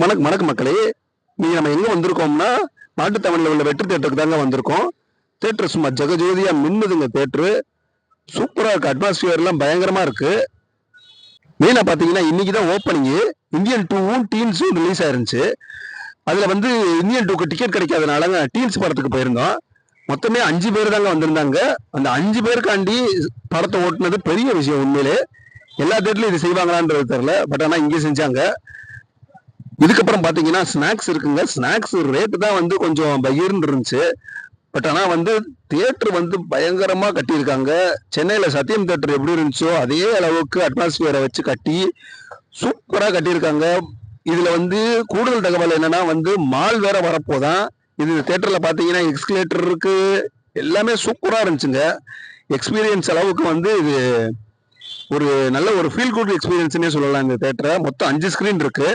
வணக்கம் மக்களே. நீங்க நம்ம எங்க வந்திருக்கோம்னா மாட்டுத்தாவணியில் உள்ள வெற்றி தேட்டருக்கு தாங்க வந்திருக்கோம். தேட்டர் சும்மா ஜெகஜோதியா மின்னுதுங்க. தேட்டரு சூப்பரா இருக்கு. அட்மாஸ்பியர் எல்லாம் பயங்கரமா இருக்கு. மெயினா பாத்தீங்கன்னா இன்னைக்கு தான் ஓப்பனிங். இந்தியன் 2வும் டீன்ஸும் ரிலீஸ் ஆயிருந்துச்சு. அதுல வந்து இந்தியன் 2க்கு டிக்கெட் கிடைக்காதனால டீன்ஸ் படத்துக்கு போயிருந்தோம். மொத்தமே 5 பேர் தாங்க வந்திருந்தாங்க. அந்த 5 பேருக்காண்டி படத்தை ஓட்டுனது பெரிய விஷயம். உண்மையிலே எல்லா தேட்டர்லயும் இது செய்வாங்களான்றது தெரியல. பட் ஆனா இங்கே செஞ்சாங்க. இதுக்கப்புறம் பாத்தீங்கன்னா ஸ்நாக்ஸ் இருக்குங்க. ஸ்நாக்ஸ் ரேட்டு தான் வந்து கொஞ்சம் பகிர்ந்து இருந்துச்சு. பட் ஆனா வந்து தியேட்டர் வந்து பயங்கரமா கட்டியிருக்காங்க. சென்னையில சத்தியம் தியேட்டர் எப்படி இருந்துச்சோ அதே அளவுக்கு அட்மாஸ்பியரை வச்சு கட்டி சூப்பரா கட்டியிருக்காங்க. இதுல வந்து கூடுதல் தகவல் என்னன்னா வந்து மால் வேற வரப்போதான். இது தியேட்டர்ல பாத்தீங்கன்னா எக்ஸ்கலேட்டர் இருக்கு. எல்லாமே சூப்பரா இருந்துச்சுங்க. எக்ஸ்பீரியன்ஸ் அளவுக்கு வந்து இது ஒரு நல்ல ஒரு ஃபீல் குட் எக்ஸ்பீரியன்ஸ்னே சொல்லலாம். இந்த தியேட்டரை மொத்தம் 5 ஸ்கிரீன் இருக்கு.